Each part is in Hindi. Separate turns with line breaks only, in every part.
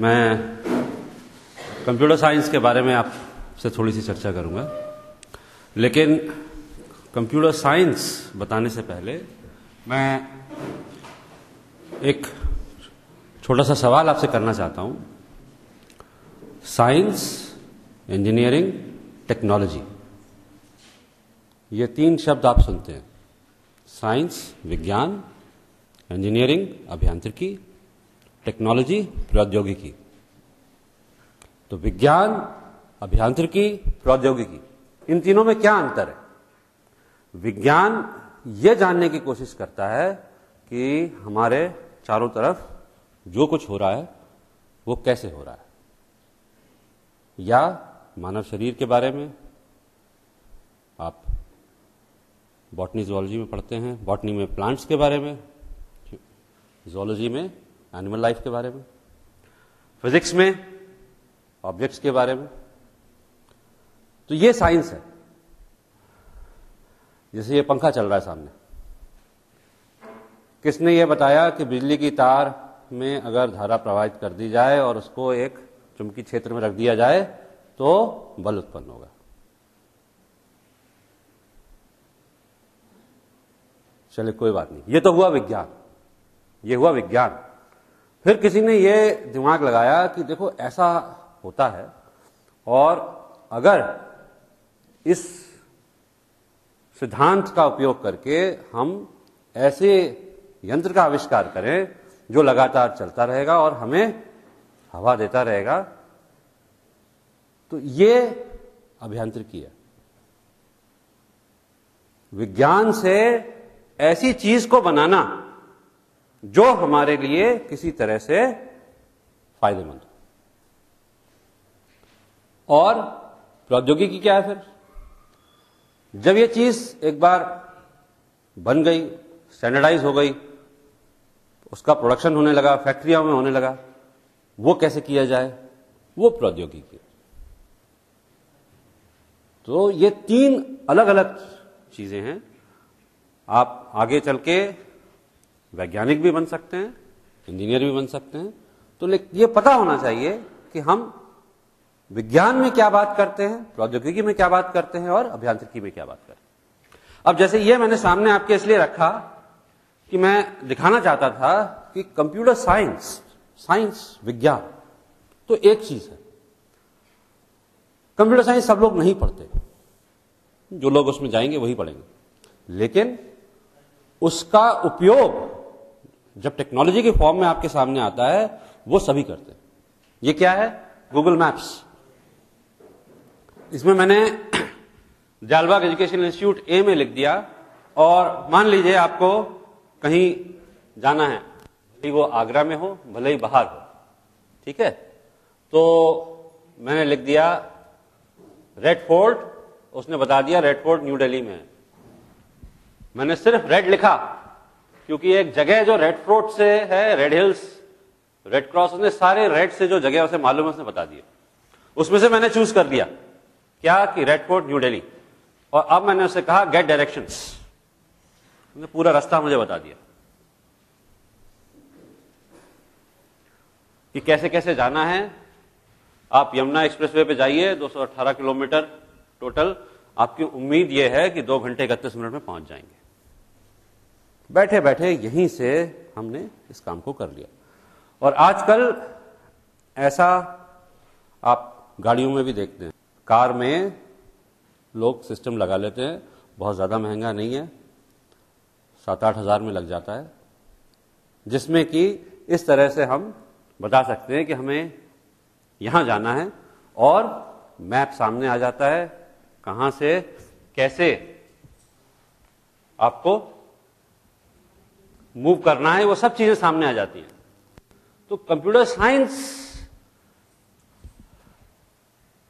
मैं कंप्यूटर साइंस के बारे में आपसे थोड़ी सी चर्चा करूंगा, लेकिन कंप्यूटर साइंस बताने से पहले मैं एक छोटा सा सवाल आपसे करना चाहता हूं। साइंस, इंजीनियरिंग, टेक्नोलॉजी, ये तीन शब्द आप सुनते हैं। साइंस विज्ञान, इंजीनियरिंग अभियांत्रिकी, टेक्नोलॉजी प्रौद्योगिकी। तो विज्ञान, अभियांत्रिकी, प्रौद्योगिकी, इन तीनों में क्या अंतर है? विज्ञान ये जानने की कोशिश करता है कि हमारे चारों तरफ जो कुछ हो रहा है वो कैसे हो रहा है, या मानव शरीर के बारे में आप बॉटनी ज़ूलॉजी में पढ़ते हैं, बॉटनी में प्लांट्स के बारे में, ज़ूलॉजी में एनिमल लाइफ के बारे में, फिजिक्स में ऑब्जेक्ट्स के बारे में। तो ये साइंस है। जैसे ये पंखा चल रहा है सामने, किसने ये बताया कि बिजली की तार में अगर धारा प्रवाहित कर दी जाए और उसको एक चुंबकीय क्षेत्र में रख दिया जाए तो बल उत्पन्न होगा? चलिए कोई बात नहीं, ये तो हुआ विज्ञान, ये हुआ विज्ञान। फिर किसी ने ये दिमाग लगाया कि देखो ऐसा होता है, और अगर इस सिद्धांत का उपयोग करके हम ऐसे यंत्र का आविष्कार करें जो लगातार चलता रहेगा और हमें हवा देता रहेगा, तो ये अभियांत्रिकी है। विज्ञान से ऐसी चीज को बनाना जो हमारे लिए किसी तरह से फायदेमंद हो। और प्रौद्योगिकी क्या है? फिर जब ये चीज एक बार बन गई, स्टैंडर्डाइज हो गई, उसका प्रोडक्शन होने लगा, फैक्ट्रियों में होने लगा, वो कैसे किया जाए, वो प्रौद्योगिकी। तो ये तीन अलग अलग चीजें हैं। आप आगे चल के वैज्ञानिक भी बन सकते हैं, इंजीनियर भी बन सकते हैं। तो ये पता होना चाहिए कि हम विज्ञान में क्या बात करते हैं, प्रौद्योगिकी में क्या बात करते हैं और अभियांत्रिकी में क्या बात करते हैं। अब जैसे ये मैंने सामने आपके इसलिए रखा कि मैं दिखाना चाहता था कि कंप्यूटर साइंस, साइंस विज्ञान तो एक चीज है। कंप्यूटर साइंस सब लोग नहीं पढ़ते, जो लोग उसमें जाएंगे वही पढ़ेंगे, लेकिन उसका उपयोग जब टेक्नोलॉजी के फॉर्म में आपके सामने आता है वो सभी करते हैं। ये क्या है? Google maps. इसमें मैंने जालबाग एजुकेशन इंस्टीट्यूट ए में लिख दिया, और मान लीजिए आपको कहीं जाना है, भले ही वो आगरा में हो, भले ही बाहर हो, ठीक है, तो मैंने लिख दिया रेड फोर्ट, उसने बता दिया रेड फोर्ट न्यू दिल्ली में है। मैंने सिर्फ रेड लिखा क्योंकि एक जगह जो रेड फोर्ट से है, रेड हिल्स, रेड क्रॉस, उसने सारे रेड से जो जगह उसे मालूम है उसने बता दिया। उसमें से मैंने चूज कर दिया क्या कि रेड फोर्ट न्यू दिल्ली, और अब मैंने उसे कहा गेट डायरेक्शंस, उसने पूरा रास्ता मुझे बता दिया कि कैसे कैसे जाना है। आप यमुना एक्सप्रेसवे पे जाइए, 218 किलोमीटर टोटल, आपकी उम्मीद यह है कि 2 घंटे 31 मिनट में पहुंच जाएंगे। बैठे बैठे यहीं से हमने इस काम को कर लिया। और आजकल ऐसा आप गाड़ियों में भी देखते हैं, कार में लोग सिस्टम लगा लेते हैं, बहुत ज्यादा महंगा नहीं है, 7-8 हजार में लग जाता है, जिसमें कि इस तरह से हम बता सकते हैं कि हमें यहां जाना है और मैप सामने आ जाता है, कहां से कैसे आपको मूव करना है, वो सब चीजें सामने आ जाती हैं। तो कंप्यूटर साइंस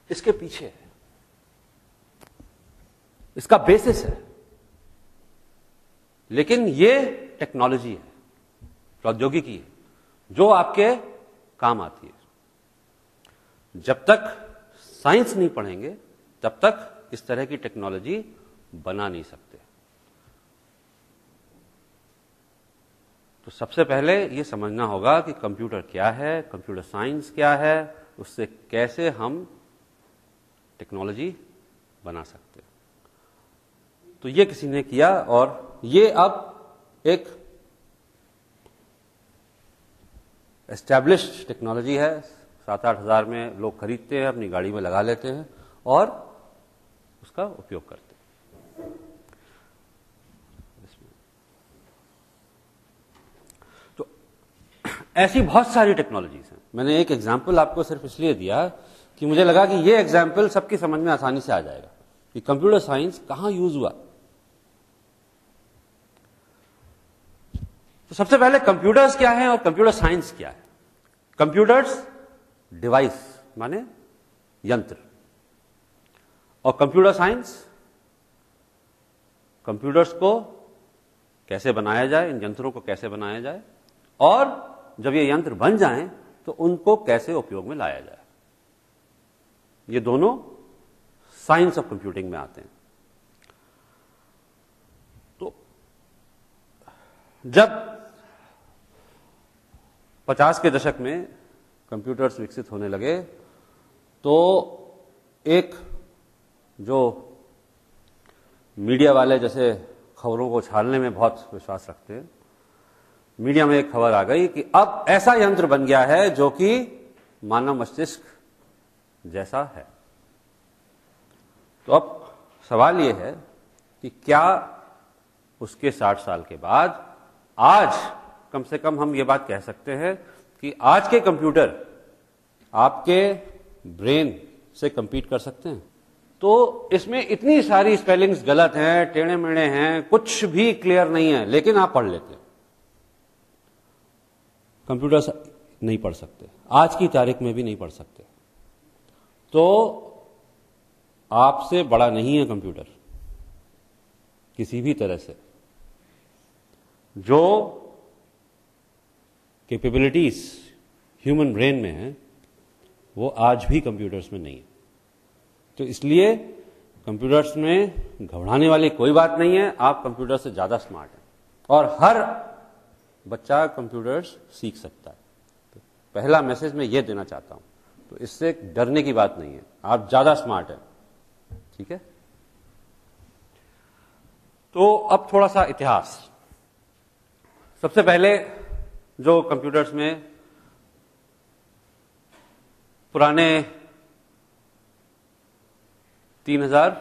इसके पीछे है, इसका बेसिस है, लेकिन ये टेक्नोलॉजी है, प्रौद्योगिकी है, जो आपके काम आती है। जब तक साइंस नहीं पढ़ेंगे तब तक इस तरह की टेक्नोलॉजी बना नहीं सकते। तो तो सबसे पहले ये समझना होगा कि कंप्यूटर क्या है, कंप्यूटर साइंस क्या है, उससे कैसे हम टेक्नोलॉजी बना सकते हैं। तो ये किसी ने किया और ये अब एक एस्टैब्लिश्ड टेक्नोलॉजी है। 7-8 हज़ार में लोग खरीदते हैं, अपनी गाड़ी में लगा लेते हैं और उसका उपयोग करते हैं। तो ऐसी बहुत सारी टेक्नोलॉजीज हैं। मैंने एक एग्जाम्पल आपको सिर्फ इसलिए दिया कि मुझे लगा कि ये एग्जाम्पल सबकी समझ में आसानी से आ जाएगा कि कंप्यूटर साइंस कहां यूज हुआ। तो सबसे पहले कंप्यूटर्स क्या है और कंप्यूटर साइंस क्या है। कंप्यूटर्स डिवाइस माने यंत्र, और कंप्यूटर साइंस कंप्यूटर्स को कैसे बनाया जाए, इन यंत्रों को कैसे बनाया जाए, और जब ये यंत्र बन जाएं तो उनको कैसे उपयोग में लाया जाए। ये दोनों साइंस ऑफ कंप्यूटिंग में आते हैं। तो जब 50 के दशक में कंप्यूटर्स विकसित होने लगे तो एक जो मीडिया वाले जैसे खबरों को छालने में बहुत विश्वास रखते हैं, मीडिया में एक खबर आ गई कि अब ऐसा यंत्र बन गया है जो कि मानव मस्तिष्क जैसा है। तो अब सवाल यह है कि क्या उसके 60 साल के बाद आज कम से कम हम ये बात कह सकते हैं कि आज के कंप्यूटर आपके ब्रेन से कंपीट कर सकते हैं। तो इसमें इतनी सारी स्पेलिंग्स गलत हैं, टेढ़े मेढ़े हैं, कुछ भी क्लियर नहीं है, लेकिन आप पढ़ लेते हैं। कंप्यूटर नहीं पढ़ सकते, आज की तारीख में भी नहीं पढ़ सकते। तो आपसे बड़ा नहीं है कंप्यूटर किसी भी तरह से। जो कैपेबिलिटीज ह्यूमन ब्रेन में है वो आज भी कंप्यूटर्स में नहीं है। तो इसलिए कंप्यूटर्स में घबराने वाली कोई बात नहीं है। आप कंप्यूटर से ज्यादा स्मार्ट हैं और हर बच्चा कंप्यूटर्स सीख सकता है। तो पहला मैसेज मैं ये देना चाहता हूं। तो इससे डरने की बात नहीं है, आप ज्यादा स्मार्ट हैं। ठीक है। तो अब थोड़ा सा इतिहास। सबसे पहले जो कंप्यूटर्स में पुराने 3000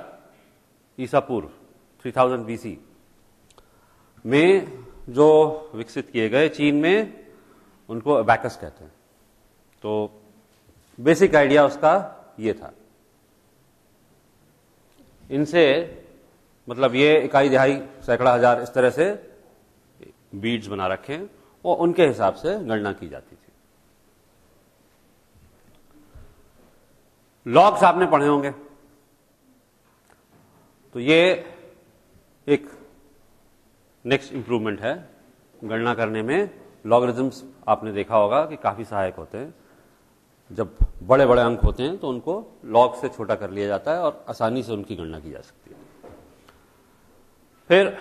ईसा पूर्व 3000 BC में जो विकसित किए गए चीन में, उनको अबैकस कहते हैं। तो बेसिक आइडिया उसका ये था। इनसे मतलब ये इकाई दिहाई सैकड़ा हजार इस तरह से बीड्स बना रखे हैं और उनके हिसाब से गणना की जाती थी। लॉग्स आपने पढ़े होंगे। तो ये एक नेक्स्ट इंप्रूवमेंट है गणना करने में। लॉगरिथम्स आपने देखा होगा कि काफी सहायक होते हैं। जब बड़े बड़े अंक होते हैं तो उनको लॉग से छोटा कर लिया जाता है और आसानी से उनकी गणना की जा सकती है। फिर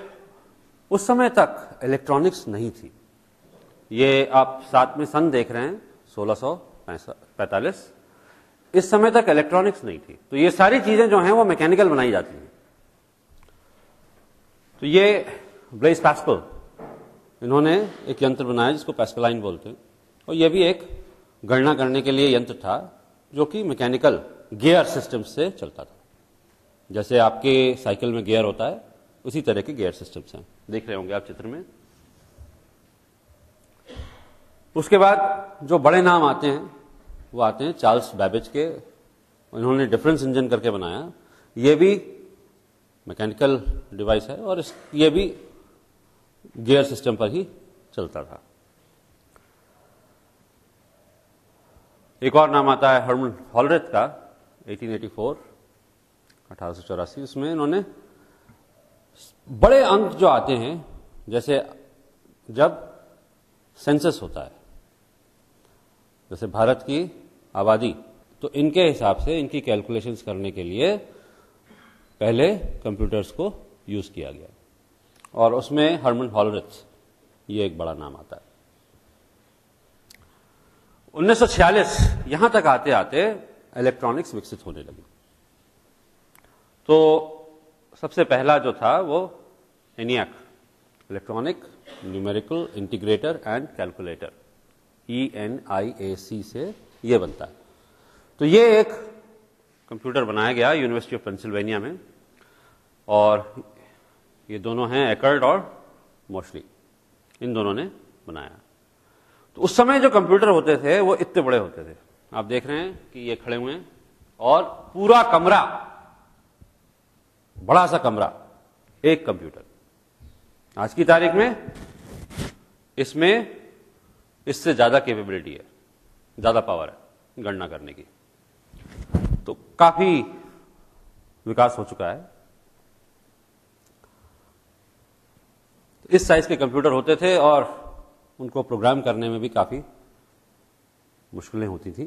उस समय तक इलेक्ट्रॉनिक्स नहीं थी। ये आप साथ में सन देख रहे हैं 1645। इस समय तक इलेक्ट्रॉनिक्स नहीं थी। तो ये सारी चीजें जो हैं वो मैकेनिकल बनाई जाती हैं। तो ये ब्लेज पास्कल, इन्होंने एक यंत्र बनाया जिसको पैस्कलाइन बोलते हैं, और यह भी एक गणना करने के लिए यंत्र था जो कि मैकेनिकल गियर सिस्टम से चलता था। जैसे आपके साइकिल में गियर होता है उसी तरह के गियर सिस्टम्स हैं, देख रहे होंगे आप चित्र में। उसके बाद जो बड़े नाम आते हैं वो आते हैं चार्ल्स बैबेज के। इन्होंने डिफरेंस इंजन करके बनाया। ये भी मैकेनिकल डिवाइस है और ये भी गियर सिस्टम पर ही चलता था। एक और नाम आता है हर्मन हॉलरेथ का 1884। उसमें इन्होंने बड़े अंक जो आते हैं, जैसे जब सेंसस होता है, जैसे भारत की आबादी, तो इनके हिसाब से इनकी कैलकुलेशंस करने के लिए पहले कंप्यूटर्स को यूज किया गया और उसमें हर्मन हॉलरेथ ये एक बड़ा नाम आता है। 1946 यहां तक आते आते इलेक्ट्रॉनिक्स विकसित होने लगी। तो सबसे पहला जो था वो ENIAC, electronic numerical integrator and calculator, ENIAC से ये बनता है। तो ये एक कंप्यूटर बनाया गया यूनिवर्सिटी ऑफ पेंसिल्वेनिया में, और ये दोनों हैं एकर्ड और मोशली, इन दोनों ने बनाया। तो उस समय जो कंप्यूटर होते थे वो इतने बड़े होते थे, आप देख रहे हैं कि ये खड़े हुए हैं, और पूरा कमरा, बड़ा सा कमरा, एक कंप्यूटर। आज की तारीख में इसमें इससे ज्यादा कैपेबिलिटी है, ज्यादा पावर है गणना करने की। तो काफी विकास हो चुका है। इस साइज के कंप्यूटर होते थे और उनको प्रोग्राम करने में भी काफी मुश्किलें होती थी।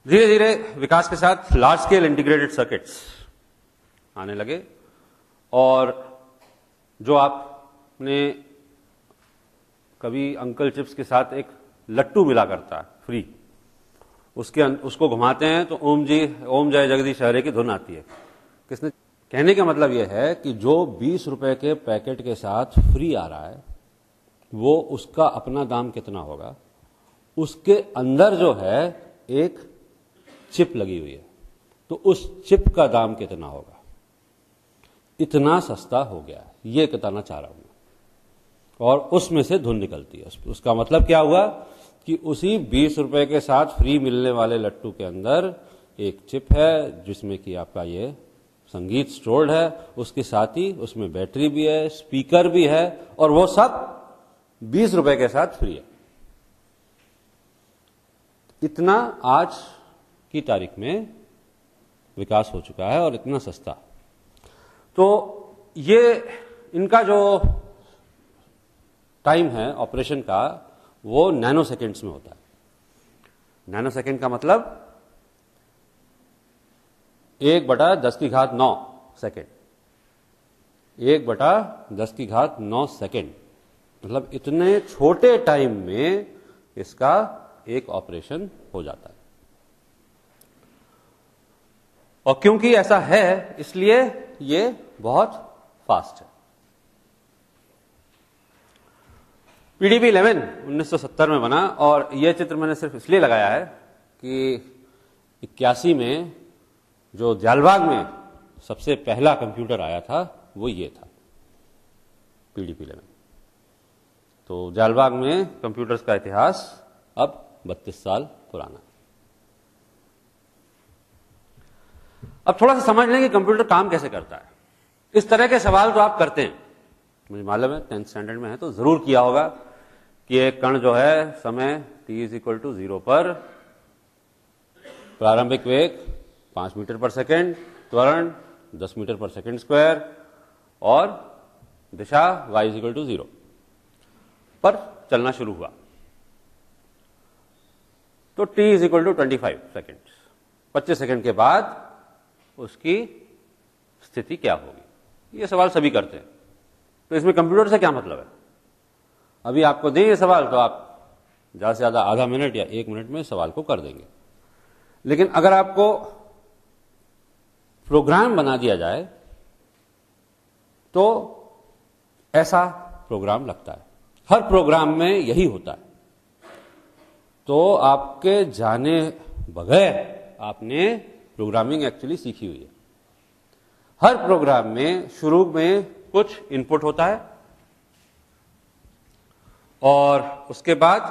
धीरे धीरे विकास के साथ लार्ज स्केल इंटीग्रेटेड सर्किट्स आने लगे, और जो आपने कभी अंकल चिप्स के साथ एक लट्टू मिला करता है फ्री, उसको घुमाते हैं तो ओम जय जगदीश हरे की धुन आती है। किसने? कहने का मतलब यह है कि जो 20 रुपए के पैकेट के साथ फ्री आ रहा है वो उसका अपना दाम कितना होगा, उसके अंदर जो है एक चिप लगी हुई है, तो उस चिप का दाम कितना होगा। इतना सस्ता हो गया, ये बताना चाह रहा हूं। और उसमें से धुन निकलती है। उसका मतलब क्या हुआ कि उसी 20 रुपए के साथ फ्री मिलने वाले लट्टू के अंदर एक चिप है जिसमें कि आपका ये संगीत स्टोर्ड है, उसके साथ ही उसमें बैटरी भी है, स्पीकर भी है, और वो सब 20 रुपए के साथ फ्री है। इतना आज की तारीख में विकास हो चुका है और इतना सस्ता। तो ये इनका जो टाइम है ऑपरेशन का वो नैनो सेकेंड्स में होता है। नैनो सेकेंड का मतलब 1/10⁹ सेकेंड, 1/10⁹ सेकेंड, मतलब इतने छोटे टाइम में इसका एक ऑपरेशन हो जाता है। और क्योंकि ऐसा है इसलिए ये बहुत फास्ट है। PDP-11 1970 में बना, और यह चित्र मैंने सिर्फ इसलिए लगाया है कि 81 में जो जालबाग में सबसे पहला कंप्यूटर आया था वो ये था, PDP-11। तो जालबाग में कंप्यूटर्स का इतिहास अब 32 साल पुराना है। अब थोड़ा सा समझ लें कि कंप्यूटर काम कैसे करता है। इस तरह के सवाल तो आप करते हैं, मुझे मालूम है 10th स्टैंडर्ड में है तो जरूर किया होगा कि एक कण जो है समय t=0 पर प्रारंभिक वेग 5 मीटर पर सेकेंड, त्वरण 10 मीटर पर सेकेंड स्क्वायर, और दिशा y=0 पर चलना शुरू हुआ। तो t=25 सेकेंड, 25 सेकेंड के बाद उसकी स्थिति क्या होगी। ये सवाल सभी करते हैं। तो इसमें कंप्यूटर से क्या मतलब है? अभी आपको दें ये सवाल तो आप ज्यादा से ज्यादा आधा मिनट या 1 मिनट में सवाल को कर देंगे। लेकिन अगर आपको प्रोग्राम बना दिया जाए तो ऐसा प्रोग्राम लगता है। हर प्रोग्राम में यही होता है। तो आपके जाने बगैर आपने प्रोग्रामिंग एक्चुअली सीखी हुई है। हर प्रोग्राम में शुरू में कुछ इनपुट होता है और उसके बाद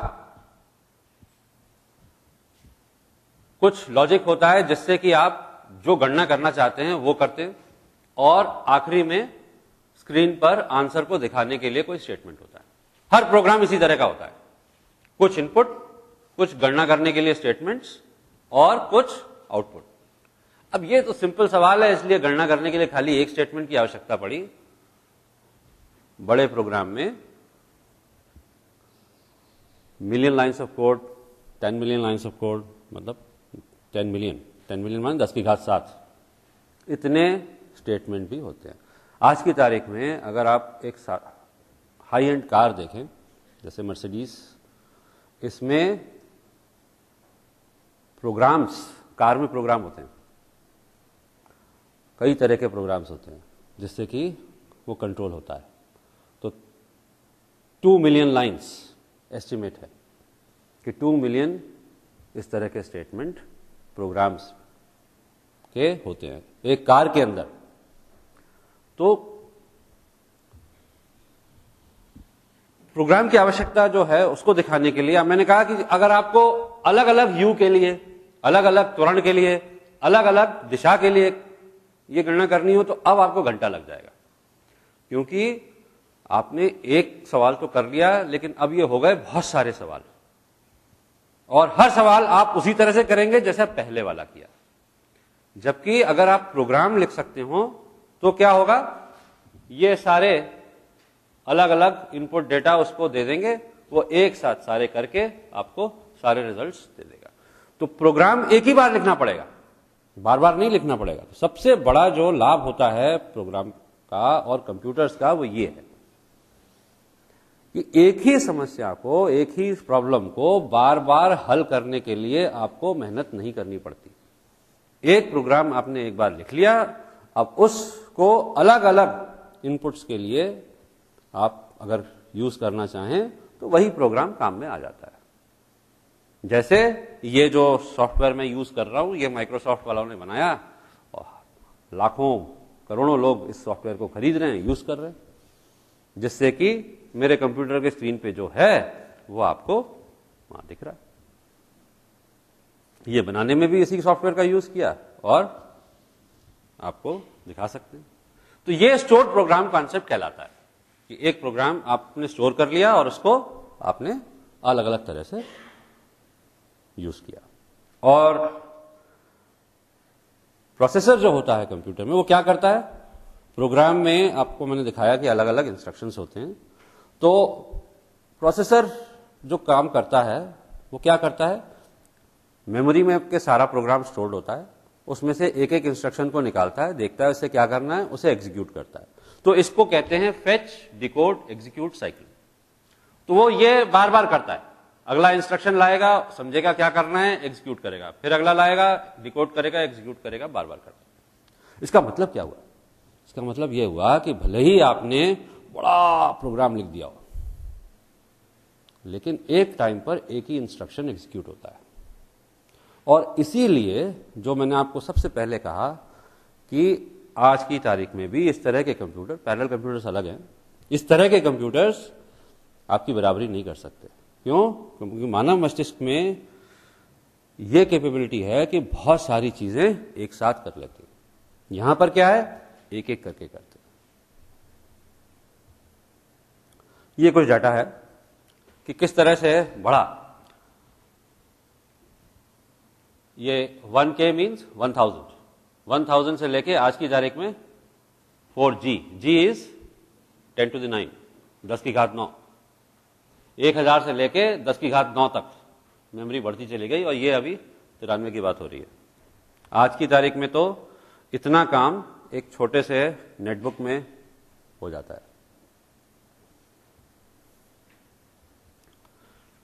कुछ लॉजिक होता है जिससे कि आप जो गणना करना चाहते हैं वो करते हैं, और आखिरी में स्क्रीन पर आंसर को दिखाने के लिए कोई स्टेटमेंट होता है। हर प्रोग्राम इसी तरह का होता है। कुछ इनपुट, कुछ गणना करने के लिए स्टेटमेंट्स और कुछ आउटपुट। अब ये तो सिंपल सवाल है, इसलिए गणना करने के लिए खाली एक स्टेटमेंट की आवश्यकता पड़ी। बड़े प्रोग्राम में million lines of code, 10 million lines of code, मतलब 10 मिलियन मान 10⁻7 इतने स्टेटमेंट भी होते हैं। आज की तारीख में अगर आप एक हाई एंड कार देखें, जैसे मर्सिडीज, इसमें प्रोग्राम्स, कार में प्रोग्राम होते हैं, कई तरह के प्रोग्राम्स होते हैं जिससे कि वो कंट्रोल होता है। तो 2 मिलियन लाइंस एस्टिमेट है कि 2 मिलियन इस तरह के स्टेटमेंट प्रोग्राम्स के होते हैं एक कार के अंदर। तो प्रोग्राम की आवश्यकता जो है उसको दिखाने के लिए मैंने कहा कि अगर आपको अलग अलग व्यू के लिए, अलग अलग त्वरण के लिए, अलग अलग दिशा के लिए ये गणना करनी हो तो अब आपको घंटा लग जाएगा, क्योंकि आपने एक सवाल तो कर लिया लेकिन अब ये हो गए बहुत सारे सवाल, और हर सवाल आप उसी तरह से करेंगे जैसे पहले वाला किया। जबकि अगर आप प्रोग्राम लिख सकते हो तो क्या होगा, ये सारे अलग अलग इनपुट डेटा उसको दे देंगे, वो एक साथ सारे करके आपको सारे रिजल्ट्स दे देगा। तो प्रोग्राम एक ही बार लिखना पड़ेगा, बार बार नहीं लिखना पड़ेगा। तो सबसे बड़ा जो लाभ होता है प्रोग्राम का और कंप्यूटर्स का वो ये है कि एक ही समस्या को, एक ही प्रॉब्लम को बार बार हल करने के लिए आपको मेहनत नहीं करनी पड़ती। एक प्रोग्राम आपने एक बार लिख लिया, अब उसको अलग अलग इनपुट्स के लिए आप अगर यूज करना चाहें तो वही प्रोग्राम काम में आ जाता है। जैसे ये जो सॉफ्टवेयर मैं यूज कर रहा हूं, ये माइक्रोसॉफ्ट वालों ने बनाया और लाखों करोड़ों लोग इस सॉफ्टवेयर को खरीद रहे हैं, यूज कर रहे हैं, जिससे कि मेरे कंप्यूटर के स्क्रीन पे जो है वो आपको वहां दिख रहा है। ये बनाने में भी इसी सॉफ्टवेयर का यूज किया और आपको दिखा सकते हैं। तो ये स्टोर्ड प्रोग्राम कॉन्सेप्ट कहलाता है कि एक प्रोग्राम आपने स्टोर कर लिया और उसको आपने अलग अलग तरह से यूज किया। और प्रोसेसर जो होता है कंप्यूटर में वो क्या करता है, प्रोग्राम में आपको मैंने दिखाया कि अलग अलग इंस्ट्रक्शंस होते हैं। तो प्रोसेसर जो काम करता है वो क्या करता है, मेमोरी में आपके सारा प्रोग्राम स्टोर्ड होता है, उसमें से एक एक इंस्ट्रक्शन को निकालता है, देखता है उसे क्या करना है, उसे एग्जीक्यूट करता है। तो इसको कहते हैं फेच, डिकोड, एग्जीक्यूट साइकिल। तो वो ये बार बार करता है, अगला इंस्ट्रक्शन लाएगा, समझेगा क्या करना है, एग्जीक्यूट करेगा, फिर अगला लाएगा, डिकोड करेगा, एग्जीक्यूट करेगा, बार बार करता है। इसका मतलब क्या हुआ, इसका मतलब यह हुआ कि भले ही आपने बड़ा प्रोग्राम लिख दिया हो, लेकिन एक टाइम पर एक ही इंस्ट्रक्शन एग्जीक्यूट होता है। और इसीलिए जो मैंने आपको सबसे पहले कहा कि आज की तारीख में भी इस तरह के कंप्यूटर, पैरेलल कंप्यूटर्स अलग हैं, इस तरह के कंप्यूटर्स आपकी बराबरी नहीं कर सकते। क्यों? क्योंकि मानव मस्तिष्क में यह कैपेबिलिटी है कि बहुत सारी चीजें एक साथ कर लेते हैं। यहां पर क्या है, एक एक करके करते हैं। ये कुछ डाटा है कि किस तरह से बढ़ा। ये 1K मीन्स 1000 से लेके आज की तारीख में 4G, G is 10 to the 9, 10 की घात 9, 1000 से लेके 10 की घात 9 तक मेमोरी बढ़ती चली गई, और ये अभी 93 की बात हो रही है। आज की तारीख में तो इतना काम एक छोटे से नेटबुक में हो जाता है।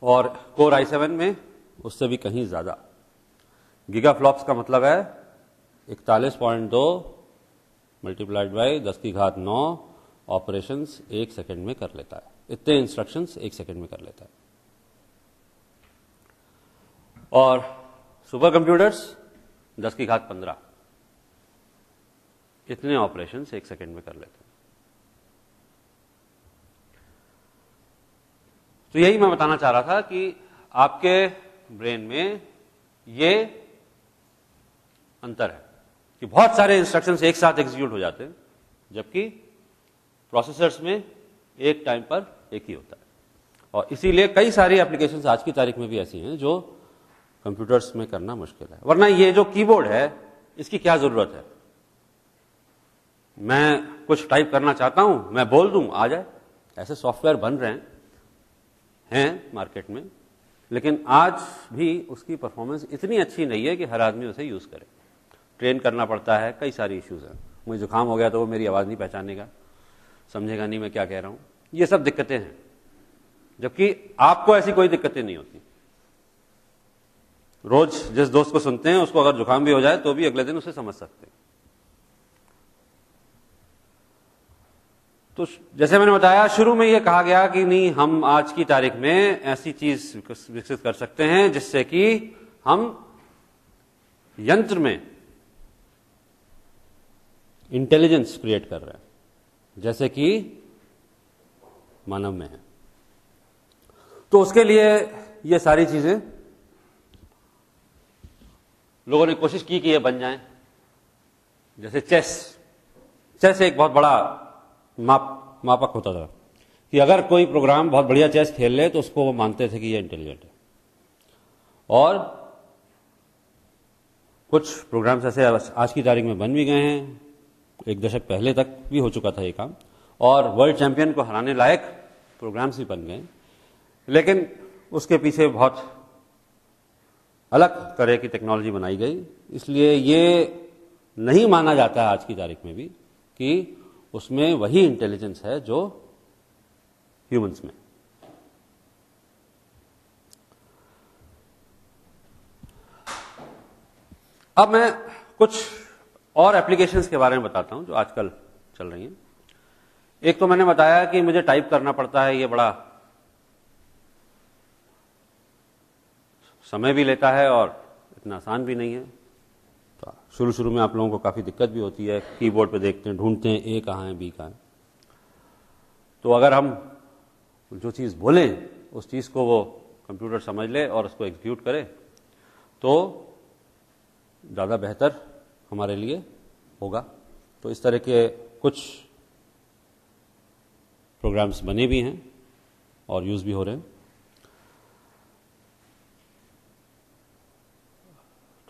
और कोर i7 में उससे भी कहीं ज्यादा। गीगाफ्लॉप्स का मतलब है 41.2 मल्टीप्लाइड बाई 10 की घात 9 ऑपरेशंस एक सेकंड में कर लेता है। इतने इंस्ट्रक्शंस एक सेकंड में कर लेता है। और सुपर कंप्यूटर्स 10 की घात 15 इतने ऑपरेशंस एक सेकंड में कर लेते हैं। तो यही मैं बताना चाह रहा था कि आपके ब्रेन में ये अंतर है कि बहुत सारे इंस्ट्रक्शंस एक साथ एग्जीक्यूट हो जाते हैं, जबकि प्रोसेसर्स में एक टाइम पर एक ही होता है। और इसीलिए कई सारी एप्लीकेशंस आज की तारीख में भी ऐसी हैं जो कंप्यूटर्स में करना मुश्किल है। वरना ये जो कीबोर्ड है इसकी क्या जरूरत है, मैं कुछ टाइप करना चाहता हूं, मैं बोल दूं आ जाए। ऐसे सॉफ्टवेयर बन रहे हैं मार्केट में, लेकिन आज भी उसकी परफॉर्मेंस इतनी अच्छी नहीं है कि हर आदमी उसे यूज करे। ट्रेन करना पड़ता है, कई सारी इश्यूज हैं। मुझे जुकाम हो गया तो वो मेरी आवाज नहीं पहचानेगा, समझेगा नहीं मैं क्या कह रहा हूं। ये सब दिक्कतें हैं, जबकि आपको ऐसी कोई दिक्कतें नहीं होती। रोज जिस दोस्त को सुनते हैं उसको अगर जुकाम भी हो जाए तो भी अगले दिन उसे समझ सकते हैं। तो जैसे मैंने बताया, शुरू में यह कहा गया कि नहीं, हम आज की तारीख में ऐसी चीज विकसित कर सकते हैं जिससे कि हम यंत्र में इंटेलिजेंस क्रिएट कर रहे हैं, जैसे कि मानव में है। तो उसके लिए ये सारी चीजें लोगों ने कोशिश की कि ये बन जाएं। जैसे चेस एक बहुत बड़ा मापक होता था कि अगर कोई प्रोग्राम बहुत बढ़िया चेस खेल ले तो उसको वो मानते थे कि ये इंटेलिजेंट है। और कुछ प्रोग्राम्स ऐसे आज की तारीख में बन भी गए हैं, एक दशक पहले तक भी हो चुका था ये काम, और वर्ल्ड चैंपियन को हराने लायक प्रोग्राम्स भी बन गए। लेकिन उसके पीछे बहुत अलग तरह की टेक्नोलॉजी बनाई गई, इसलिए ये नहीं माना जाता है आज की तारीख में भी कि उसमें वही इंटेलिजेंस है जो ह्यूमंस में। अब मैं कुछ और एप्लीकेशंस के बारे में बताता हूं जो आजकल चल रही हैं। एक तो मैंने बताया कि मुझे टाइप करना पड़ता है, ये बड़ा समय भी लेता है और इतना आसान भी नहीं है। तो शुरू में आप लोगों को काफी दिक्कत भी होती है, कीबोर्ड पे देखते हैं, ढूंढते हैं ए कहाँ है बी कहाँ है। तो अगर हम जो चीज़ बोलें उस चीज़ को वो कंप्यूटर समझ ले और उसको एग्जीक्यूट करे तो ज़्यादा बेहतर हमारे लिए होगा। तो इस तरह के कुछ प्रोग्राम्स बने भी हैं और यूज़ भी हो रहे हैं।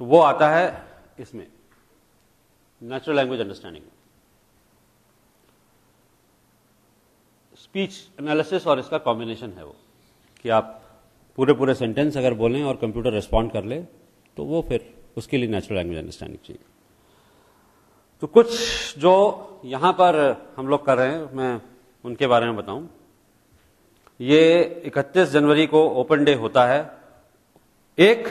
तो वो आता है इसमें natural language understanding, speech analysis, और इसका कॉम्बिनेशन है वो कि आप पूरे सेंटेंस अगर बोलें और कंप्यूटर रिस्पॉन्ड कर ले तो वो फिर उसके लिए नेचुरल लैंग्वेज अंडरस्टैंडिंग चाहिए। तो कुछ जो यहां पर हम लोग कर रहे हैं मैं उनके बारे में बताऊं। ये 31 जनवरी को ओपन डे होता है। एक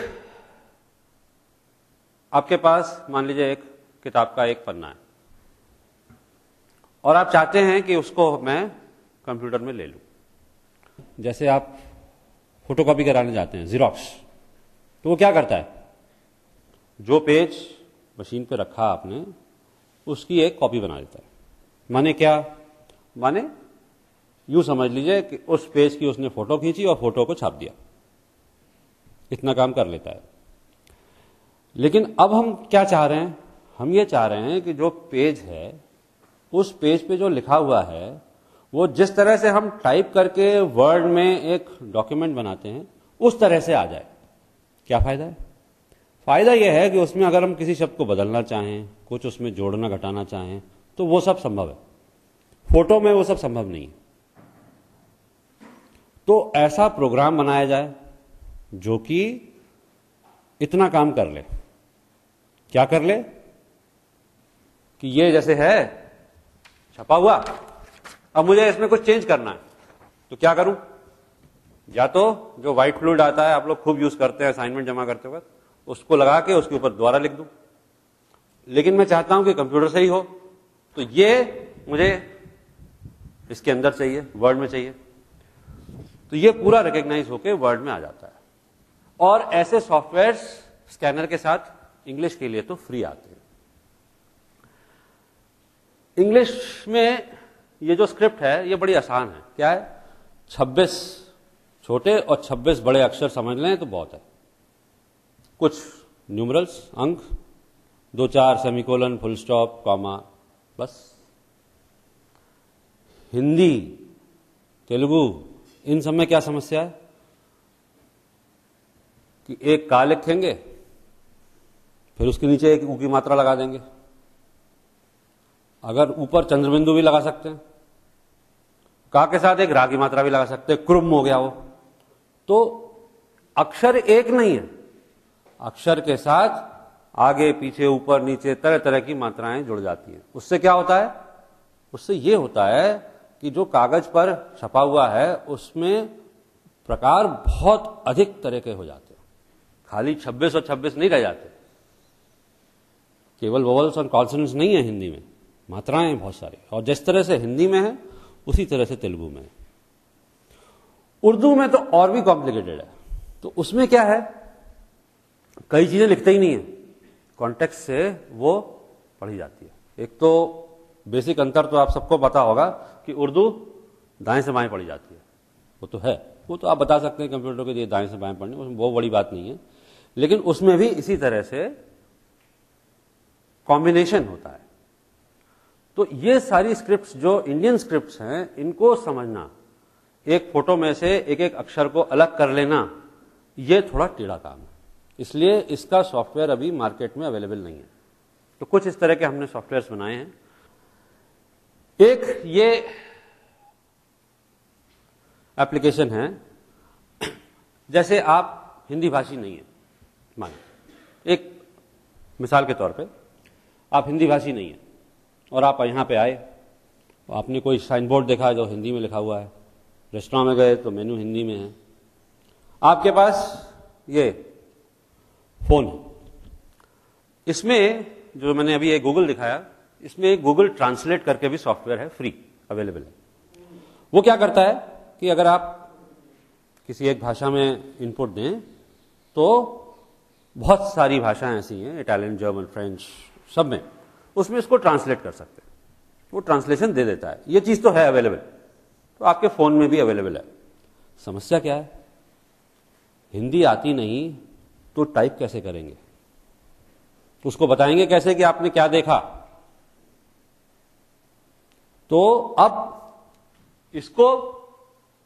आपके पास मान लीजिए एक किताब का एक पन्ना है और आप चाहते हैं कि उसको मैं कंप्यूटर में ले लूं। जैसे आप फोटोकॉपी कराने जाते हैं, जेरॉक्स, तो वो क्या करता है, जो पेज मशीन पे रखा आपने उसकी एक कॉपी बना देता है। माने क्या, माने यूं समझ लीजिए कि उस पेज की उसने फोटो खींची और फोटो को छाप दिया, इतना काम कर लेता है। लेकिन अब हम क्या चाह रहे हैं, हम ये चाह रहे हैं कि जो पेज है उस पेज पे जो लिखा हुआ है वो जिस तरह से हम टाइप करके वर्ड में एक डॉक्यूमेंट बनाते हैं उस तरह से आ जाए। क्या फायदा है? फायदा यह है कि उसमें अगर हम किसी शब्द को बदलना चाहें, कुछ उसमें जोड़ना घटाना चाहें तो वो सब संभव है। फोटो में वो सब संभव नहीं है। तो ऐसा प्रोग्राम बनाया जाए जो कि इतना काम कर ले। क्या कर ले कि ये जैसे है छपा हुआ, अब मुझे इसमें कुछ चेंज करना है तो क्या करूं, या तो जो व्हाइट फ्लूइड आता है आप लोग खूब यूज करते हैं असाइनमेंट जमा करते वक्त, उसको लगा के उसके ऊपर दोबारा लिख दूं। लेकिन मैं चाहता हूं कि कंप्यूटर से ही हो, तो ये मुझे इसके अंदर चाहिए, वर्ड में चाहिए, तो ये पूरा रिकॉग्नाइज होकर वर्ड में आ जाता है। और ऐसे सॉफ्टवेयर स्कैनर के साथ इंग्लिश के लिए तो फ्री आते हैं। इंग्लिश में ये जो स्क्रिप्ट है ये बड़ी आसान है। क्या है, 26 छोटे और 26 बड़े अक्षर समझ लें तो बहुत है। कुछ न्यूमरल्स, अंक, 2-4 सेमीकोलन, फुल स्टॉप, कॉमा, बस। हिंदी, तेलुगु, इन सब में क्या समस्या है कि एक का लिखेंगे फिर उसके नीचे एक ऊ की मात्रा लगा देंगे। अगर ऊपर चंद्रबिंदु भी लगा सकते हैं, का के साथ एक रा की मात्रा भी लगा सकते हैं, क्रुम हो गया वो। तो अक्षर एक नहीं है, अक्षर के साथ आगे पीछे ऊपर नीचे तरह तरह की मात्राएं जुड़ जाती हैं। उससे क्या होता है, उससे ये होता है कि जो कागज पर छपा हुआ है उसमें प्रकार बहुत अधिक तरह के हो जाते हैं, खाली 26 और 26 नहीं रह जाते। केवल वोवल्स और कॉन्सोनेंट्स नहीं है हिंदी में, मात्राएं हैं बहुत सारी, और जिस तरह से हिंदी में है उसी तरह से तेलुगु में है। उर्दू में तो और भी कॉम्प्लिकेटेड है। तो उसमें क्या है, कई चीजें लिखते ही नहीं है, कॉन्टेक्स्ट से वो पढ़ी जाती है। एक तो बेसिक अंतर तो आप सबको पता होगा कि उर्दू दाएं से बाएं पढ़ी जाती है, वो तो है, वो तो आप बता सकते हैं कंप्यूटर के लिए दाएं से बाएं पढ़ने, उसमें वो बड़ी बात नहीं है। लेकिन उसमें भी इसी तरह से कॉम्बिनेशन होता है। तो ये सारी स्क्रिप्ट्स जो इंडियन स्क्रिप्ट्स हैं, इनको समझना, एक फोटो में से एक एक अक्षर को अलग कर लेना, ये थोड़ा टेढ़ा काम है। इसलिए इसका सॉफ्टवेयर अभी मार्केट में अवेलेबल नहीं है। तो कुछ इस तरह के हमने सॉफ्टवेयर्स बनाए हैं। एक ये एप्लीकेशन है, जैसे आप हिंदी भाषी नहीं है, माने एक मिसाल के तौर पे आप हिंदी भाषी नहीं है और आप यहां पे आए, आपने कोई साइन बोर्ड देखा जो हिंदी में लिखा हुआ है, रेस्टोरेंट में गए तो मेनू हिंदी में है, आपके पास ये फोन है, इसमें जो मैंने अभी एक गूगल दिखाया, इसमें एक गूगल ट्रांसलेट करके भी सॉफ्टवेयर है, फ्री अवेलेबल है। वो क्या करता है कि अगर आप किसी एक भाषा में इनपुट दें तो बहुत सारी भाषाएं ऐसी हैं, इटालियन, जर्मन, फ्रेंच, सब में, उसमें इसको ट्रांसलेट कर सकते हैं, वो ट्रांसलेशन दे देता है। ये चीज तो है अवेलेबल, तो आपके फोन में भी अवेलेबल है। समस्या क्या है, हिंदी आती नहीं तो टाइप कैसे करेंगे, उसको बताएंगे कैसे कि आपने क्या देखा। तो अब इसको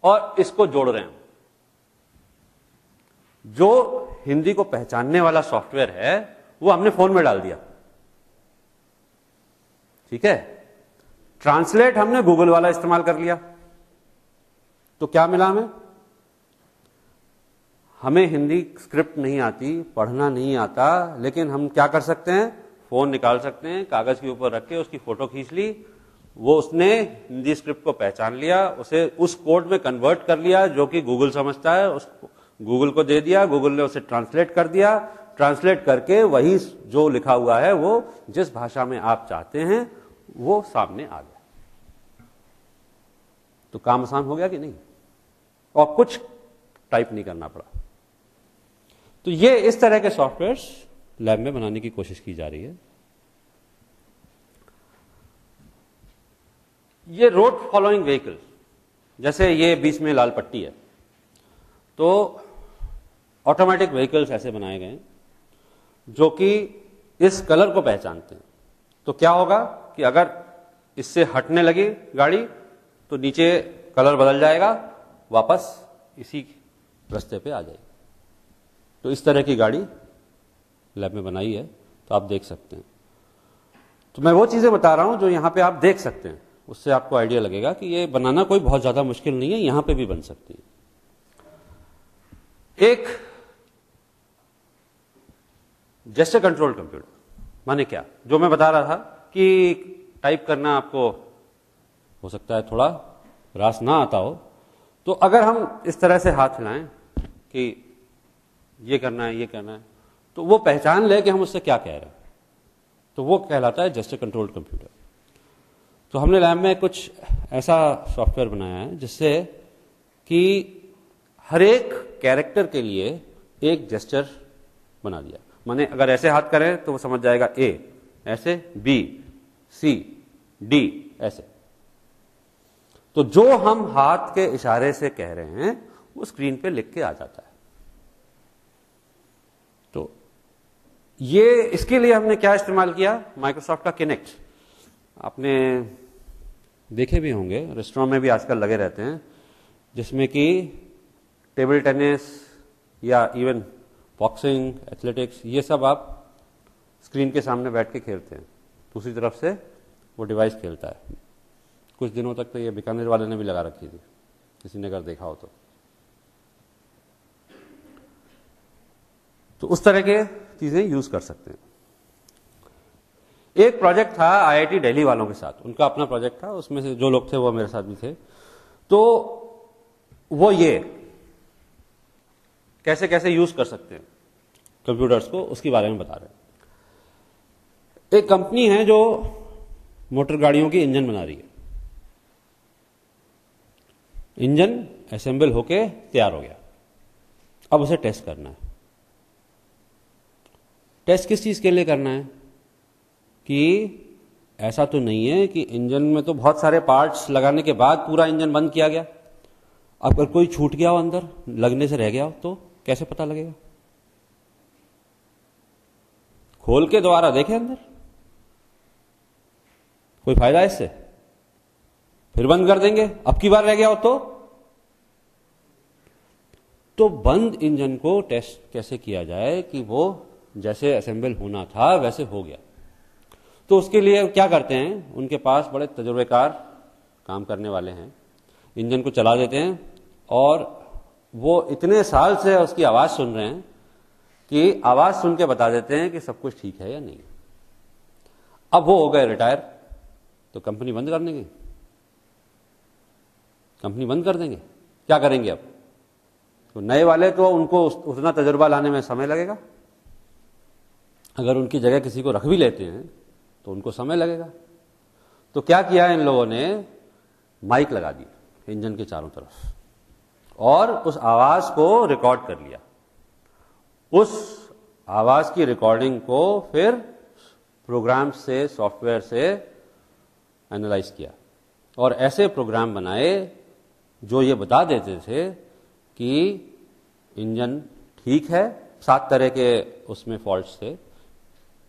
और इसको जोड़ रहे हैं, जो हिंदी को पहचानने वाला सॉफ्टवेयर है वो हमने फोन में डाल दिया, ठीक है। ट्रांसलेट हमने गूगल वाला इस्तेमाल कर लिया, तो क्या मिला हमें हिंदी स्क्रिप्ट नहीं आती, पढ़ना नहीं आता, लेकिन हम क्या कर सकते हैं, फोन निकाल सकते हैं, कागज के ऊपर रख के उसकी फोटो खींच ली, वो उसने हिंदी स्क्रिप्ट को पहचान लिया, उसे उस कोड में कन्वर्ट कर लिया जो कि गूगल समझता है, उसको गूगल को दे दिया, गूगल ने उसे ट्रांसलेट कर दिया, ट्रांसलेट करके वही जो लिखा हुआ है वो जिस भाषा में आप चाहते हैं वो सामने आ गया। तो काम आसान हो गया कि नहीं, और कुछ टाइप नहीं करना पड़ा। तो ये इस तरह के सॉफ्टवेयर्स लैब में बनाने की कोशिश की जा रही है। ये रोड फॉलोइंग व्हीकल, जैसे ये बीच में लाल पट्टी है, तो ऑटोमेटिक व्हीकल्स ऐसे बनाए गए हैं जो कि इस कलर को पहचानते हैं। तो क्या होगा कि अगर इससे हटने लगी गाड़ी तो नीचे कलर बदल जाएगा, वापस इसी रास्ते पे आ जाएगी। तो इस तरह की गाड़ी लैब में बनाई है, तो आप देख सकते हैं। तो मैं वो चीजें बता रहा हूं जो यहां पे आप देख सकते हैं, उससे आपको आइडिया लगेगा कि ये बनाना कोई बहुत ज्यादा मुश्किल नहीं है, यहां पे भी बन सकती है। एक जेस्चर कंट्रोल कंप्यूटर माने क्या, जो मैं बता रहा था कि टाइप करना आपको हो सकता है थोड़ा रास ना आता हो, तो अगर हम इस तरह से हाथ हिलाएं कि ये करना है, ये करना है, तो वो पहचान ले कि हम उससे क्या कह रहे हैं, तो वो कहलाता है जेस्चर कंट्रोल्ड कंप्यूटर। तो हमने लैब में कुछ ऐसा सॉफ्टवेयर बनाया है जिससे कि हर एक कैरेक्टर के लिए एक जेस्चर बना दिया। माने अगर ऐसे हाथ करें तो वो समझ जाएगा ए, ऐसे बी, सी, डी, ऐसे। तो जो हम हाथ के इशारे से कह रहे हैं वो स्क्रीन पे लिख के आ जाता है। तो ये इसके लिए हमने क्या इस्तेमाल किया, माइक्रोसॉफ्ट का किनेक्ट। आपने देखे भी होंगे, रेस्टोरेंट में भी आजकल लगे रहते हैं, जिसमें कि टेबल टेनिस या इवन बॉक्सिंग, एथलेटिक्स, ये सब आप स्क्रीन के सामने बैठ के खेलते हैं, दूसरी तरफ से वो डिवाइस खेलता है। कुछ दिनों तक तो ये बीकानेर वाले ने भी लगा रखी थी, किसी ने अगर देखा हो तो उस तरह के चीजें यूज कर सकते हैं। एक प्रोजेक्ट था आईआईटी दिल्ली वालों के साथ, उनका अपना प्रोजेक्ट था, उसमें से जो लोग थे वो मेरे साथ भी थे। तो वो ये कैसे कैसे यूज कर सकते हैं कंप्यूटर्स को, उसके बारे में बता रहे हैं। एक कंपनी है जो मोटर गाड़ियों की इंजन बना रही है। इंजन असेंबल होके तैयार हो गया, अब उसे टेस्ट करना है। टेस्ट किस चीज के लिए करना है कि ऐसा तो नहीं है कि इंजन में तो बहुत सारे पार्ट्स लगाने के बाद पूरा इंजन बंद किया गया, अब अगर कोई छूट गया हो अंदर, लगने से रह गया हो, तो कैसे पता लगेगा? खोल के दोबारा देखें अंदर, कोई फायदा है इससे? फिर बंद कर देंगे, अब की बार रह गया हो तो बंद इंजन को टेस्ट कैसे किया जाए कि वो जैसे असेंबल होना था वैसे हो गया। तो उसके लिए क्या करते हैं, उनके पास बड़े तजुर्बेकार काम करने वाले हैं, इंजन को चला देते हैं और वो इतने साल से उसकी आवाज सुन रहे हैं कि आवाज सुन के बता देते हैं कि सब कुछ ठीक है या नहीं। अब वो हो गए रिटायर, तो कंपनी बंद कर देंगे, कंपनी बंद कर देंगे, क्या करेंगे अब? तो नए वाले को उनको उतना तजुर्बा लाने में समय लगेगा, अगर उनकी जगह किसी को रख भी लेते हैं तो उनको समय लगेगा। तो क्या किया इन लोगों ने, माइक लगा दिया इंजन के चारों तरफ और उस आवाज को रिकॉर्ड कर लिया। उस आवाज की रिकॉर्डिंग को फिर प्रोग्राम से, सॉफ्टवेयर से एनालाइज किया और ऐसे प्रोग्राम बनाए जो ये बता देते थे कि इंजन ठीक है, 7 तरह के उसमें फॉल्ट्स थे,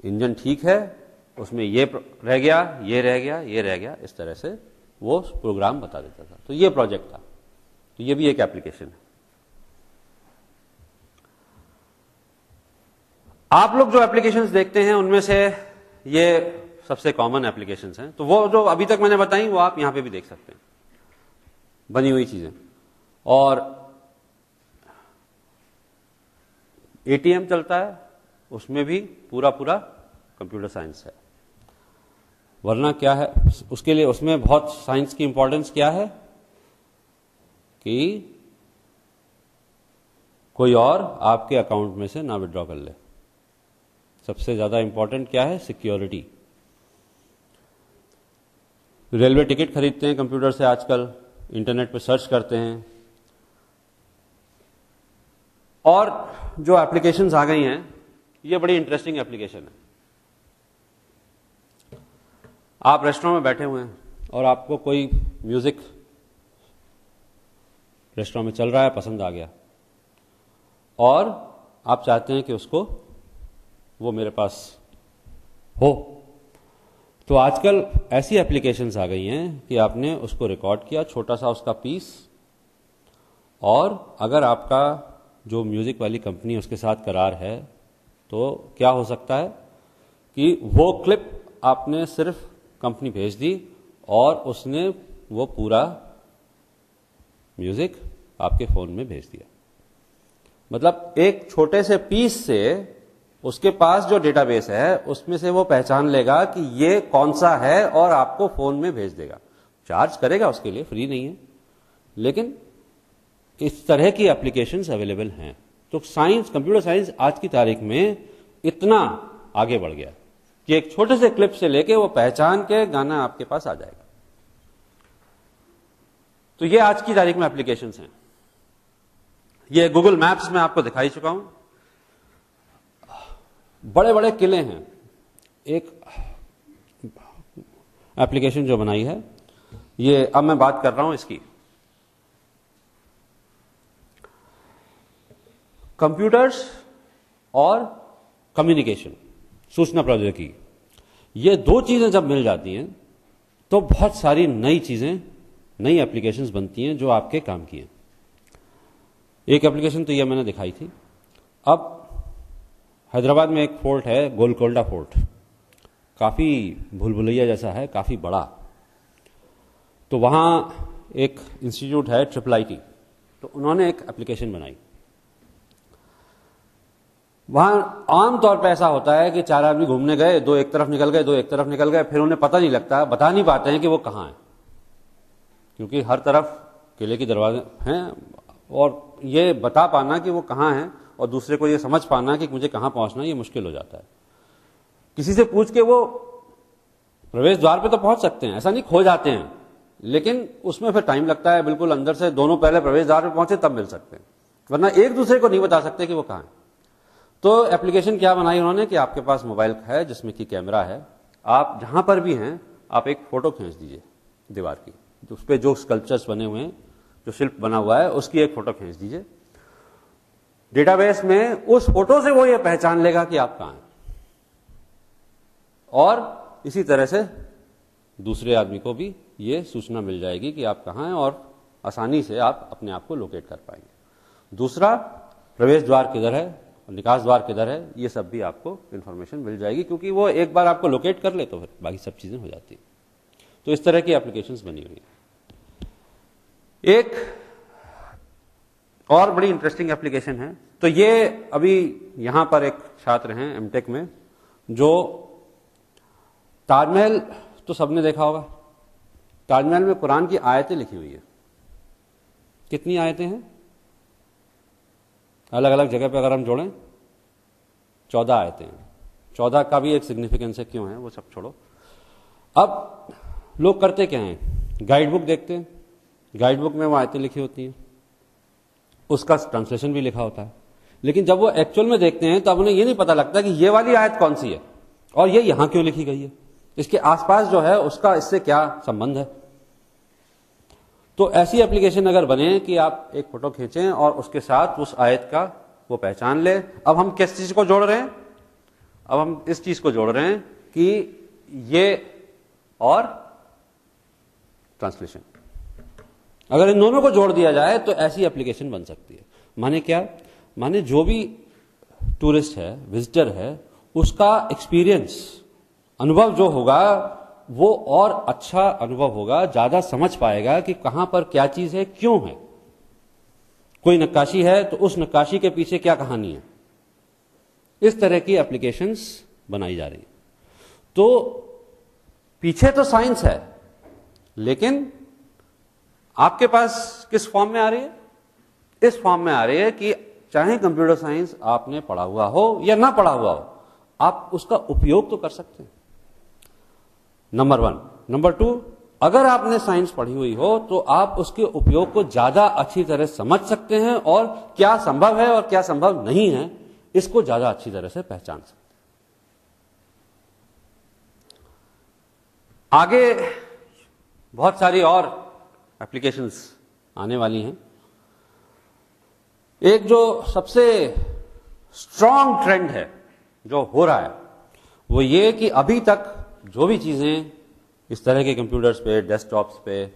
इंजन ठीक है, उसमें ये रह गया, ये रह गया, ये रह गया, इस तरह से वो प्रोग्राम बता देता था। तो ये प्रोजेक्ट था, तो ये भी एक एप्लीकेशन है। आप लोग जो एप्लीकेशंस देखते हैं उनमें से ये सबसे कॉमन एप्लीकेशंस हैं, तो वो जो अभी तक मैंने बताई वो आप यहां पे भी देख सकते हैं, बनी हुई चीजें। और एटीएम चलता है, उसमें भी पूरा पूरा कंप्यूटर साइंस है। वरना क्या है उसके लिए, उसमें बहुत साइंस की इंपॉर्टेंस क्या है कि कोई और आपके अकाउंट में से ना विड्रॉ कर ले। सबसे ज्यादा इंपॉर्टेंट क्या है, सिक्योरिटी। रेलवे टिकट खरीदते हैं कंप्यूटर से आजकल, इंटरनेट पर सर्च करते हैं, और जो एप्लीकेशंस आ गई हैं ये बड़ी इंटरेस्टिंग एप्लीकेशन है। आप रेस्टोरेंट में बैठे हुए हैं और आपको कोई म्यूजिक रेस्टोरेंट में चल रहा है, पसंद आ गया और आप चाहते हैं कि उसको वो मेरे पास हो। तो आजकल ऐसी एप्लीकेशंस आ गई हैं कि आपने उसको रिकॉर्ड किया, छोटा सा उसका पीस, और अगर आपका जो म्यूजिक वाली कंपनी उसके साथ करार है तो क्या हो सकता है कि वो क्लिप आपने सिर्फ कंपनी भेज दी और उसने वो पूरा म्यूजिक आपके फोन में भेज दिया। मतलब एक छोटे से पीस से उसके पास जो डेटाबेस है उसमें से वो पहचान लेगा कि ये कौन सा है और आपको फोन में भेज देगा। चार्ज करेगा उसके लिए, फ्री नहीं है, लेकिन इस तरह की एप्लीकेशंस अवेलेबल हैं। तो साइंस, कंप्यूटर साइंस आज की तारीख में इतना आगे बढ़ गया कि एक छोटे से क्लिप से लेके वो पहचान के गाना आपके पास आ जाएगा। तो ये आज की तारीख में एप्लीकेशंस हैं। ये गूगल मैप्स में आपको दिखाई चुका हूं, बड़े बड़े किले हैं। एक एप्लीकेशन जो बनाई है, ये अब मैं बात कर रहा हूं इसकी। कंप्यूटर्स और कम्युनिकेशन, सूचना प्रौद्योगिकी, ये दो चीजें जब मिल जाती हैं तो बहुत सारी नई चीजें, नई एप्लीकेशंस बनती हैं जो आपके काम की हैं। एक एप्लीकेशन तो ये मैंने दिखाई थी। अब हैदराबाद में एक फोर्ट है, गोलकोंडा फोर्ट, काफी भूलभुलैया जैसा है, काफी बड़ा। तो वहां एक इंस्टीट्यूट है, IIIT, तो उन्होंने एक एप्लीकेशन बनाई। वहां आमतौर पर ऐसा होता है कि 4 आदमी घूमने गए, 2 एक तरफ निकल गए, 2 एक तरफ निकल गए, फिर उन्हें पता नहीं लगता, बता नहीं पाते हैं कि वो कहाँ है, क्योंकि हर तरफ किले के दरवाजे हैं और ये बता पाना कि वो कहाँ है और दूसरे को ये समझ पाना कि मुझे कहाँ पहुंचना है, ये मुश्किल हो जाता है। किसी से पूछ के वो प्रवेश द्वार पे तो पहुंच सकते हैं, ऐसा नहीं खो जाते हैं, लेकिन उसमें फिर टाइम लगता है। बिल्कुल अंदर से दोनों पहले प्रवेश द्वार पे पहुंचे तब मिल सकते हैं, वरना एक दूसरे को नहीं बता सकते कि वो कहाँ है। तो एप्लीकेशन क्या बनाई उन्होंने कि आपके पास मोबाइल है जिसमें कि कैमरा है, आप जहां पर भी हैं आप एक फोटो खींच दीजिए दीवार की, उस पर जो स्कल्पचर्स बने हुए हैं, जो शिल्प बना हुआ है उसकी एक फोटो खींच दीजिए। डेटाबेस में उस फोटो से वो ये पहचान लेगा कि आप कहां हैं और इसी तरह से दूसरे आदमी को भी ये सूचना मिल जाएगी कि आप कहां हैं और आसानी से आप अपने आप को लोकेट कर पाएंगे। दूसरा, प्रवेश द्वार किधर है, निकास द्वार किधर है, ये सब भी आपको इंफॉर्मेशन मिल जाएगी, क्योंकि वो एक बार आपको लोकेट कर ले तो फिर बाकी सब चीजें हो जाती हैं। तो इस तरह की एप्लीकेशंस बनी हुई हैं। एक और बड़ी इंटरेस्टिंग एप्लीकेशन है, तो ये अभी यहां पर एक छात्र हैं एमटेक में, जो ताजमहल तो सबने देखा होगा, ताजमहल में कुरान की आयतें लिखी हुई है। कितनी आयतें हैं अलग अलग जगह पे अगर हम जोड़ें? 14 आयतें हैं। 14 का भी एक सिग्निफिकेंस है, क्यों है वो सब छोड़ो। अब लोग करते क्या हैं, गाइड बुक देखते हैं, गाइड बुक में वो आयतें लिखी होती हैं, उसका ट्रांसलेशन भी लिखा होता है, लेकिन जब वो एक्चुअल में देखते हैं तब उन्हें ये नहीं पता लगता कि ये वाली आयत कौन सी है और ये यहां क्यों लिखी गई है, इसके आसपास जो है उसका इससे क्या संबंध है। तो ऐसी एप्लीकेशन अगर बने कि आप एक फोटो खींचें और उसके साथ उस आयत का वो पहचान ले। अब हम किस चीज को जोड़ रहे हैं? अब हम इस चीज को जोड़ रहे हैं कि ये और ट्रांसलेशन, अगर इन दोनों को जोड़ दिया जाए तो ऐसी एप्लीकेशन बन सकती है। माने क्या? माने जो भी टूरिस्ट है, विजिटर है, उसका एक्सपीरियंस, अनुभव जो होगा वो और अच्छा अनुभव होगा, ज्यादा समझ पाएगा कि कहां पर क्या चीज है, क्यों है। कोई नक्काशी है तो उस नक्काशी के पीछे क्या कहानी है। इस तरह की एप्लीकेशंस बनाई जा रही है। तो पीछे तो साइंस है, लेकिन आपके पास किस फॉर्म में आ रही है? इस फॉर्म में आ रही है कि चाहे कंप्यूटर साइंस आपने पढ़ा हुआ हो या ना पढ़ा हुआ हो, आप उसका उपयोग तो कर सकते हैं, नंबर 1। नंबर 2, अगर आपने साइंस पढ़ी हुई हो तो आप उसके उपयोग को ज्यादा अच्छी तरह समझ सकते हैं और क्या संभव है और क्या संभव नहीं है इसको ज्यादा अच्छी तरह से पहचान सकते हैं। आगे बहुत सारी और एप्लीकेशंस आने वाली हैं। एक जो सबसे स्ट्रॉन्ग ट्रेंड है जो हो रहा है वो ये कि अभी तक जो भी चीजें इस तरह के कंप्यूटर्स पे, डेस्कटॉप्स पे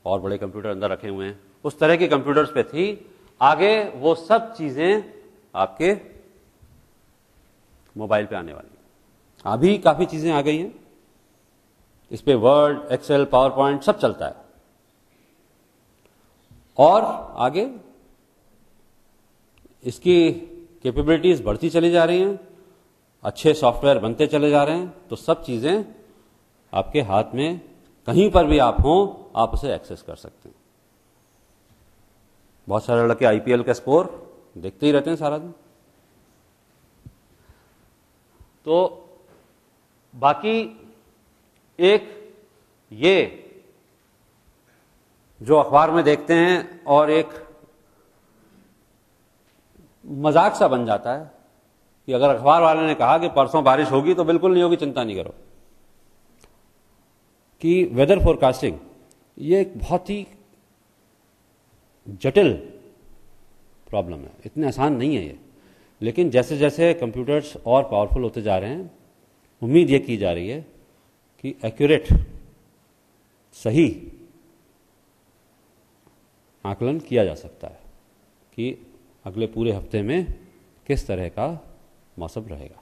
और बड़े कंप्यूटर अंदर रखे हुए हैं, उस तरह के कंप्यूटर्स पे थी, आगे वो सब चीजें आपके मोबाइल पे आने वाली। अभी काफी चीजें आ गई हैं, इस पे वर्ड, एक्सेल, पावर पॉइंट सब चलता है, और आगे इसकी कैपेबिलिटीज बढ़ती चली जा रही हैं, अच्छे सॉफ्टवेयर बनते चले जा रहे हैं, तो सब चीजें आपके हाथ में, कहीं पर भी आप हों, आप उसे एक्सेस कर सकते हैं। बहुत सारे लड़के आईपीएल का स्कोर देखते ही रहते हैं सारा दिन। तो बाकी एक ये जो अखबार में देखते हैं और एक मजाक सा बन जाता है कि अगर अखबार वाले ने कहा कि परसों बारिश होगी तो बिल्कुल नहीं होगी, चिंता नहीं करो, कि वेदर फोरकास्टिंग ये एक बहुत ही जटिल प्रॉब्लम है, इतने आसान नहीं है ये। लेकिन जैसे जैसे कंप्यूटर्स और पावरफुल होते जा रहे हैं, उम्मीद ये की जा रही है कि एक्यूरेट, सही आकलन किया जा सकता है कि अगले पूरे हफ्ते में किस तरह का मौसम रहेगा।